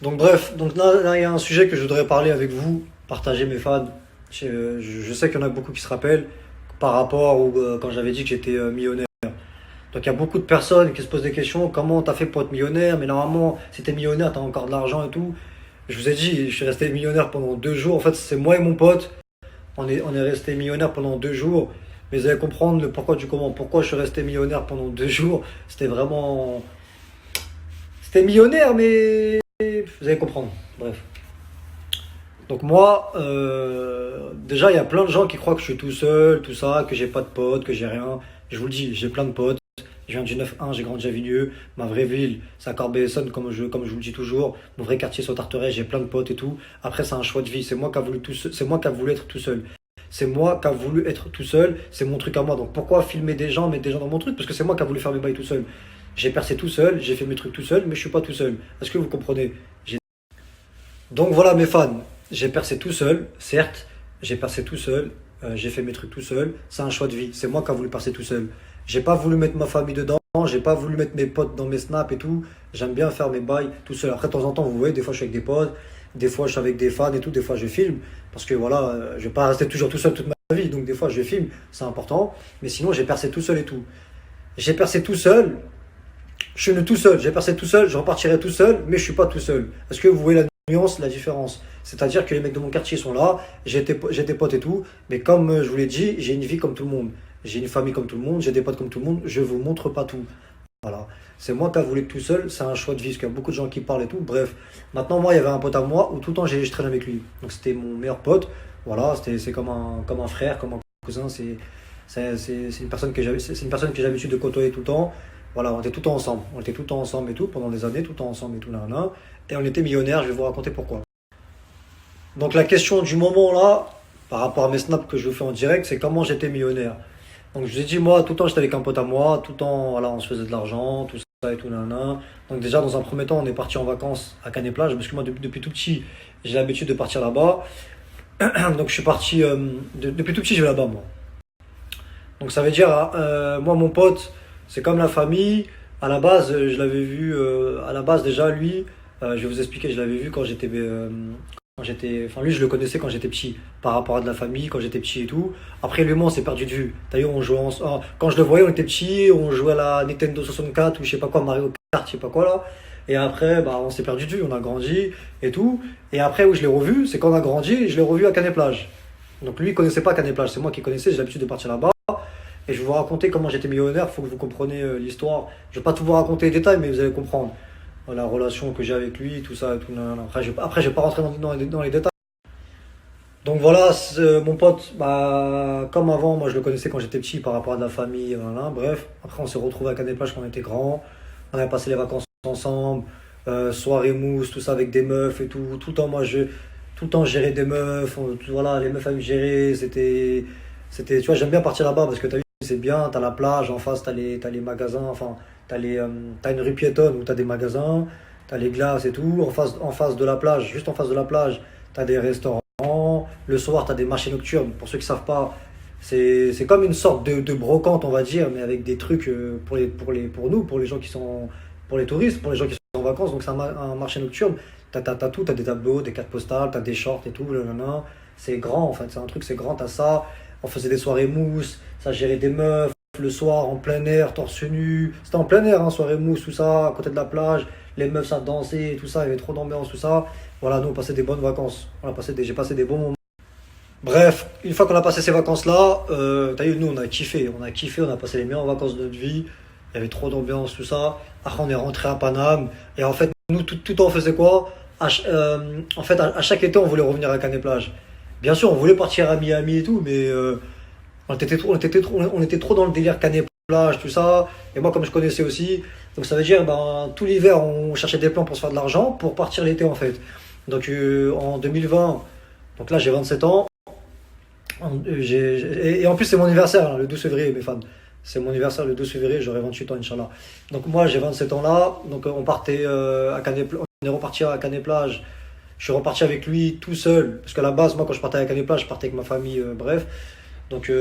Donc bref, donc là, il y a un sujet que je voudrais parler avec vous, partager mes fans. Je sais qu'il y en a beaucoup qui se rappellent par rapport au quand j'avais dit que j'étais millionnaire. Donc il y a beaucoup de personnes qui se posent des questions, comment t'as fait pour être millionnaire? Mais normalement, si t'es millionnaire, t'as encore de l'argent et tout. Je vous ai dit, je suis resté millionnaire pendant 2 jours. En fait, c'est moi et mon pote, on est resté millionnaire pendant 2 jours. Mais vous allez comprendre le pourquoi du comment. Pourquoi je suis resté millionnaire pendant 2 jours. C'était vraiment... C'était millionnaire, mais... Vous allez comprendre. Bref. Donc moi, déjà, il y a plein de gens qui croient que je suis tout seul, tout ça, que j'ai pas de potes, que j'ai rien. Je vous le dis, j'ai plein de potes. Je viens du 9-1, j'ai grandi à Vigneux. Ma vraie ville, c'est à Corbeil-Essonnes, comme je vous le dis toujours. Mon vrai quartier, c'est au Tarteret, j'ai plein de potes et tout. Après, c'est un choix de vie. C'est moi qui a voulu être tout seul. C'est moi qui a voulu être tout seul. C'est mon truc à moi. Donc pourquoi filmer des gens, mettre des gens dans mon truc? Parce que c'est moi qui a voulu faire mes bails tout seul. J'ai percé tout seul, j'ai fait mes trucs tout seul, mais je suis pas tout seul. Est-ce que vous comprenez? Donc voilà mes fans, j'ai percé tout seul, certes, j'ai percé tout seul, j'ai fait mes trucs tout seul, c'est un choix de vie, c'est moi qui a voulu percer tout seul. J'ai pas voulu mettre ma famille dedans, j'ai pas voulu mettre mes potes dans mes snaps et tout, j'aime bien faire mes bails tout seul. Après de temps en temps, vous voyez, des fois je suis avec des potes, des fois je suis avec des fans et tout, des fois je filme, parce que voilà, je vais pas rester toujours tout seul toute ma vie, donc des fois je filme, c'est important, mais sinon j'ai percé tout seul et tout. J'ai percé tout seul, je suis tout seul, j'ai percé tout seul, je repartirai tout seul, mais je suis pas tout seul. Est-ce que vous voyez la nuance, la différence? C'est-à-dire que les mecs de mon quartier sont là, j'ai des potes et tout, mais comme je vous l'ai dit, j'ai une vie comme tout le monde. J'ai une famille comme tout le monde, j'ai des potes comme tout le monde, je vous montre pas tout. Voilà. C'est moi qui a voulu être tout seul, c'est un choix de vie, parce qu'il y a beaucoup de gens qui parlent et tout. Bref, maintenant, moi, il y avait un pote à moi où tout le temps je traîne avec lui. Donc c'était mon meilleur pote. Voilà, c'est comme un frère, comme un cousin. C'est une personne que c'est une personne que j'ai l'habitude de côtoyer tout le temps. Voilà, on était tout le temps ensemble. On était tout le temps ensemble et tout, pendant des années, tout le temps ensemble et tout, là, là. Et on était millionnaires, je vais vous raconter pourquoi. Donc la question du moment là, par rapport à mes snaps que je vous fais en direct, c'est comment j'étais millionnaire. Donc je vous ai dit, moi, tout le temps j'étais avec un pote à moi, tout le temps, voilà, on se faisait de l'argent, tout ça et tout, nanana. Donc déjà, dans un premier temps, on est parti en vacances à Canet-Plage, parce que moi, depuis tout petit, j'ai l'habitude de partir là-bas. Donc je suis parti, depuis tout petit, je vais là-bas, moi. Donc ça veut dire, moi, mon pote, c'est comme la famille. À la base, je l'avais vu, à la base déjà, lui, je vais vous expliquer, je l'avais vu enfin lui, je le connaissais quand j'étais petit, par rapport à de la famille, quand j'étais petit et tout. Après, lui, et moi, on s'est perdu de vue. D'ailleurs, quand je le voyais, on était petits, on jouait à la Nintendo 64 ou je sais pas quoi, Mario Kart, je sais pas quoi là. Et après, bah, on s'est perdu de vue, on a grandi et tout. Et après, où je l'ai revu, c'est quand on a grandi, je l'ai revu à Canet-Plage. Donc lui, il connaissait pas Canet-Plage, c'est moi qui connaissais, j'ai l'habitude de partir là-bas. Et je vais vous raconter comment j'étais millionnaire, faut que vous compreniez l'histoire. Je vais pas tout vous raconter les détails, mais vous allez comprendre. La relation que j'ai avec lui, tout ça et tout. Nan, nan. Après, je vais pas rentrer dans les détails. Donc voilà, mon pote, bah, comme avant, moi je le connaissais quand j'étais petit par rapport à de la famille, voilà, bref. Après, on s'est retrouvés à Canet-Plage quand on était grands. On a passé les vacances ensemble, soirée mousse, tout ça avec des meufs et tout. Tout le temps, je gérais des meufs. Voilà, les meufs à me gérer, tu vois, j'aime bien partir là-bas parce que t'as vu, c'est bien, t'as la plage, en face, t'as les magasins, enfin, t'as une rue piétonne où t'as des magasins, t'as les glaces et tout. En face de la plage, juste en face de la plage, t'as des restaurants. Le soir, tu as des marchés nocturnes. Pour ceux qui ne savent pas, c'est comme une sorte de brocante, on va dire, mais avec des trucs pour nous, pour les gens qui sont, pour les touristes, pour les gens qui sont en vacances. Donc, c'est un marché nocturne. T'as tout, t'as des tableaux, des cartes postales, t'as des shorts et tout. Nanana. C'est grand, en fait. C'est un truc, c'est grand, t'as ça. On faisait des soirées mousse, ça gérait des meufs. Le soir, en plein air, torse nu. C'était en plein air, hein, soirée mousse, tout ça, à côté de la plage. Les meufs, ça dansait, tout ça. Il y avait trop d'ambiance, tout ça. Voilà, nous, on passait des bonnes vacances. J'ai passé des bons moments. Bref, une fois qu'on a passé ces vacances-là, t'as vu, nous, on a passé les meilleures vacances de notre vie. Il y avait trop d'ambiance, tout ça. Après, on est rentré à Paname. Et en fait, nous, tout le temps, on faisait quoi? En fait, à chaque été, on voulait revenir à Canet-Plage. Bien sûr, on voulait partir à Miami et tout, mais on était trop dans le délire Canet-Plage, tout ça. Et moi, comme je connaissais aussi, donc ça veut dire, ben, tout l'hiver, on cherchait des plans pour se faire de l'argent, pour partir l'été, en fait. Donc, en 2020, donc là, j'ai 27 ans. Et en plus, c'est mon anniversaire, hein, le 12 février, mes fans. C'est mon anniversaire le 12 février, j'aurai 28 ans, Inch'Allah. Donc moi, j'ai 27 ans là. Donc on partait à on est reparti à Canet-Plage. Je suis reparti avec lui tout seul. Parce qu'à la base, moi, quand je partais à Canet-Plage, je partais avec ma famille, bref. Donc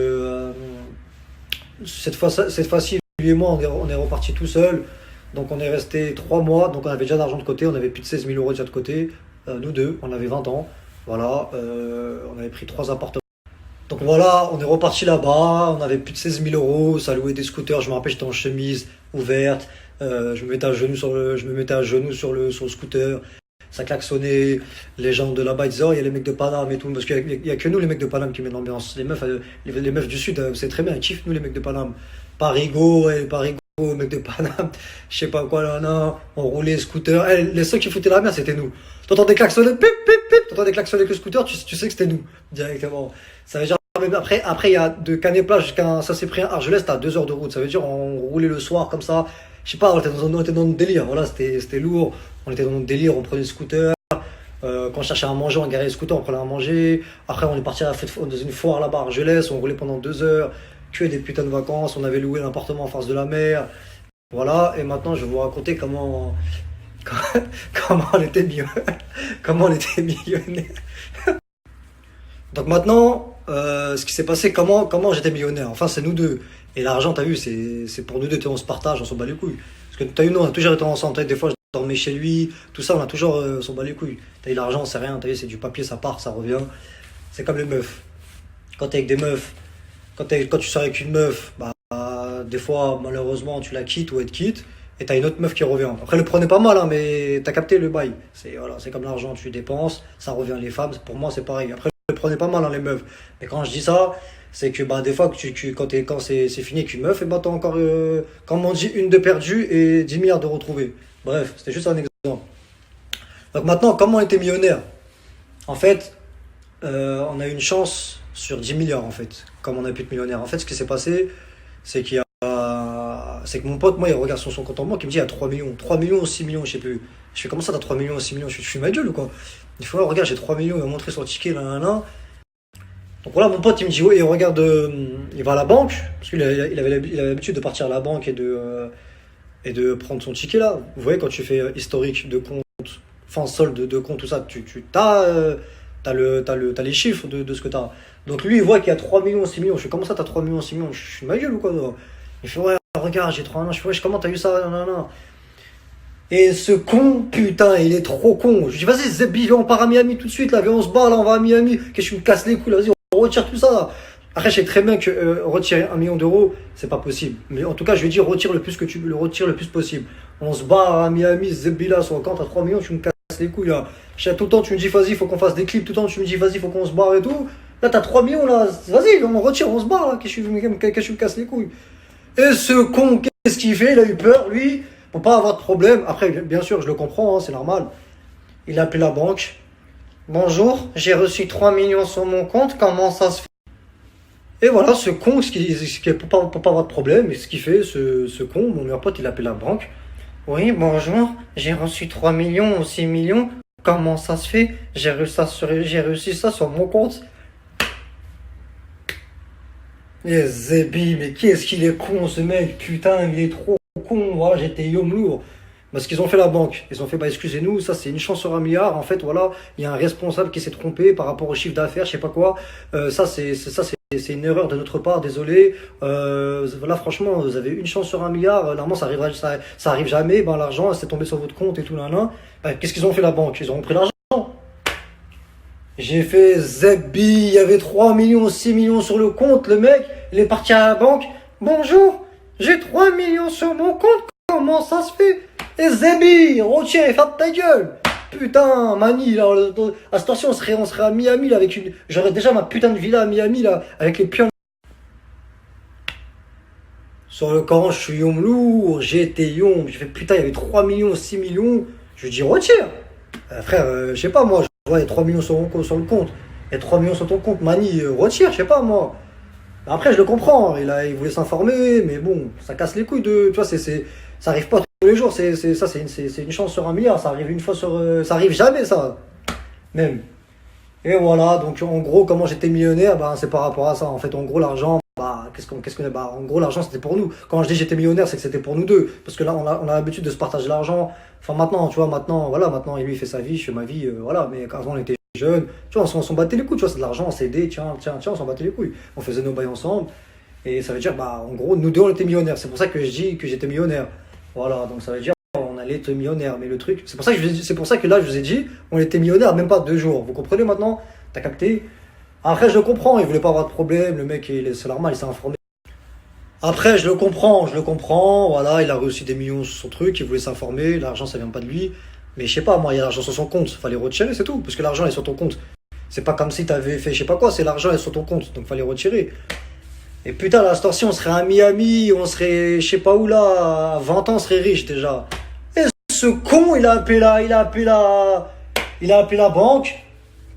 cette fois-ci, lui et moi, on est reparti tout seul. Donc on est resté 3 mois, donc on avait déjà d'argent de côté, on avait plus de 16 000 euros déjà de côté, nous deux, on avait 20 ans, voilà, on avait pris 3 appartements. Donc voilà, on est reparti là-bas, on avait plus de 16 000 euros, ça louait des scooters, je me rappelle j'étais en chemise ouverte, je me mettais à genoux je me mettais à genoux sur le scooter, ça klaxonnait, les gens de là-bas ils disaient oh il y a les mecs de Paname et tout, parce qu'il y a que nous les mecs de Paname qui mettent l'ambiance, les meufs du sud, c'est très bien, ils kiffent nous les mecs de Paname, Parigo, Parigo, mecs de Paname, je sais pas quoi là, non, on roulait scooter, les seuls qui foutaient la merde c'était nous. T'entendais klaxonner, pip pip pip, t'entendais klaxonner avec le scooter, tu sais que c'était nous, directement. Ça veut dire, après il y a de Canet-Plage jusqu'à Saint-Cyprien-Argelès, t'as 2 heures de route, ça veut dire on roulait le soir comme ça, je sais pas, on était dans notre délire, voilà, c'était lourd, on était dans notre délire, on prenait le scooter, quand on cherchait à manger, on garait le scooter, on prenait à manger, après on est parti dans une foire là-bas à Argelès, on roulait pendant 2 heures, que des putains de vacances, on avait loué un appartement en face de la mer, voilà, et maintenant je vais vous raconter comment on était millionnaire. Comment on était millionnaire. Donc maintenant, ce qui s'est passé, comment j'étais millionnaire. Enfin, c'est nous deux. Et l'argent, t'as vu, c'est pour nous deux, on se partage, on s'en bat les couilles. Parce que t'as vu, nous, on a toujours été ensemble. T'as vu, des fois, je dormais chez lui, tout ça, on a toujours, on s'en bat les couilles. T'as vu, l'argent, c'est rien, t'as vu, c'est du papier, ça part, ça revient. C'est comme les meufs. Quand t'es avec des meufs, quand tu sors avec une meuf, bah, des fois, malheureusement, tu la quittes ou elle te quitte, et t'as une autre meuf qui revient. Après, le prenez pas mal, hein, mais t'as capté le bail. C'est comme l'argent, tu dépenses, ça revient les femmes. Pour moi, c'est pareil. Après, le prenez pas mal, hein, les meufs. Mais quand je dis ça, c'est que bah, des fois, quand c'est fini avec une meuf, et bah, t'as encore, comme on dit, une de perdue et 10 milliards de retrouvés. Bref, c'était juste un exemple. Donc maintenant, comment on était millionnaire? En fait, on a eu une chance sur 10 milliards, en fait, comme on a pu être millionnaire. En fait, ce qui s'est passé, c'est qu'il y a c'est que mon pote, moi, il regarde son compte en banque, il me dit il y a 3 millions. 3 millions ou 6 millions, je sais plus. Je fais comment ça, t'as 3 millions ou 6 millions? Je suis ma gueule ou quoi? Il fait, ouais, regarde, j'ai 3 millions, il m'a montré son ticket, là, là, là. Donc voilà, mon pote, il me dit, ouais, il regarde, il va à la banque, parce qu'il avait l'habitude de partir à la banque et de prendre son ticket, là. Vous voyez, quand tu fais historique de compte, enfin, solde de compte, tout ça, t'as les chiffres de ce que t'as. Donc lui, il voit qu'il y a 3 millions, 6 millions. Je fais, comment ça, t'as 3 millions, 6 millions? Je suis ma gueule ou quoi? Il fait, ouais, regarde, j'ai 3 millions. Je fais, ouais, comment t'as eu ça? Non, non, non. Et ce con, putain, il est trop con. Je dis, vas-y, Zebbi, viens, on part à Miami tout de suite, là, viens, on se barre, là, on va à Miami. Que je me casse les couilles, là, vas-y, on retire tout ça, là. Après, je sais très bien que retirer 1 million d'euros, c'est pas possible. Mais en tout cas, je lui dis, retire le plus que tu le retires le plus possible. On se barre à Miami, Zebbi, là, sur le camp, t'as 3 millions, tu me casses les couilles, là. Tout le temps, tu me dis, vas-y, faut qu'on fasse des clips, tout le temps, tu me dis, vas-y, faut qu'on se barre et tout. Là, t'as 3 millions, là, vas-y, on retire, on se barre, là, que je me casse les couilles. Et ce con, qu'est-ce qu'il fait? Il a eu peur, lui, pour pas avoir de problème. Après, bien sûr, je le comprends, hein, c'est normal. Il a appelé la banque. Bonjour, j'ai reçu 3 millions sur mon compte, comment ça se fait? Et voilà, ce con, pour pas avoir de problème, et ce qu'il fait, ce con, mon meilleur pote, il appelle la banque. Oui, bonjour, j'ai reçu 3 millions ou 6 millions, comment ça se fait? J'ai réussi ça sur mon compte. Et Zébi, mais qu'est-ce qu'il est con ce mec, putain, il est trop con, voilà, j'étais yom lourd. Parce qu'ils ont fait la banque, ils ont fait, bah excusez-nous, ça c'est une chance sur 1 milliard, en fait, voilà, il y a un responsable qui s'est trompé par rapport au chiffre d'affaires, je sais pas quoi, c'est une erreur de notre part, désolé, voilà, franchement, vous avez une chance sur 1 milliard, normalement ça arrive jamais, ben l'argent, c'est tombé sur votre compte et tout, là, là. Qu'est-ce qu'ils ont fait la banque? Ils ont pris l'argent. J'ai fait Zebbi, il y avait 3 millions, 6 millions sur le compte, le mec, il est parti à la banque. Bonjour, j'ai 3 millions sur mon compte, comment ça se fait? Et Zebbi, retire et ferme ta gueule. Putain, Mani, là, à cette station, on serait à Miami, là, j'aurais déjà ma putain de villa à Miami, là, avec les pions. Sur le camp, je suis yom lourd, j'étais yom, j'ai fait putain, il y avait 3 millions, 6 millions. Je lui dis retire. Frère, je sais pas moi, je vois il y a 3 millions sur le compte. Il y a 3 millions sur ton compte, Mani, retire, je sais pas moi. Après, je le comprends, il voulait s'informer, mais bon, ça casse les couilles de. Tu vois, ça arrive pas tous les jours, c'est une chance sur 1 milliard, ça arrive une fois ça arrive jamais ça. Même. Et voilà, donc en gros, comment j'étais millionnaire, bah, c'est par rapport à ça. En fait, en gros, l'argent, bah, bah, en gros, l'argent, c'était pour nous. Quand je dis j'étais millionnaire, c'est que c'était pour nous deux. Parce que là, on a l'habitude de se partager l'argent. Enfin, maintenant, tu vois, maintenant, lui, il fait sa vie, je fais ma vie, voilà. Mais quand on était jeunes, tu vois, on s'en battait les couilles, tu vois, c'est de l'argent, on s'aidait, tiens, on s'en battait les couilles. On faisait nos bails ensemble. Et ça veut dire, bah, en gros, nous deux, on était millionnaires. C'est pour ça que je dis que j'étais millionnaire. Voilà, donc ça veut dire on allait être millionnaire. Mais le truc, c'est pour ça que c'est pour ça que là, je vous ai dit, on était millionnaire même pas 2 jours. Vous comprenez maintenant? T'as capté? Après, je le comprends, il voulait pas avoir de problème. Le mec, c'est normal, il s'est informé. Après, je le comprends. Voilà, il a reçu des millions sur son truc, il voulait s'informer. L'argent, ça vient pas de lui. Mais je sais pas, moi, il y a l'argent sur son compte. Fallait retirer, c'est tout. Parce que l'argent est sur ton compte. C'est pas comme si t'avais fait je sais pas quoi, c'est l'argent est sur ton compte. Donc fallait retirer. Et putain, là, à cette heure-ci, on serait à Miami, on serait, je sais pas où là, à 20 ans, on serait riche déjà. Et ce con, il a appelé la banque.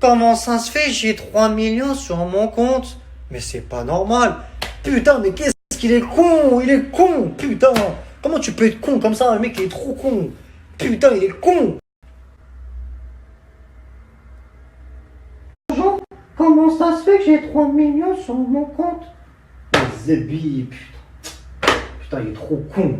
Comment ça se fait? J'ai 3 millions sur mon compte. Mais c'est pas normal. Putain, mais qu'est-ce qu'il est con? Il est con, putain. Comment tu peux être con comme ça? Le mec, il est trop con. Putain, il est con. Comment ça se fait que j'ai 3 millions sur mon compte? Zébi, putain. Putain, il est trop con.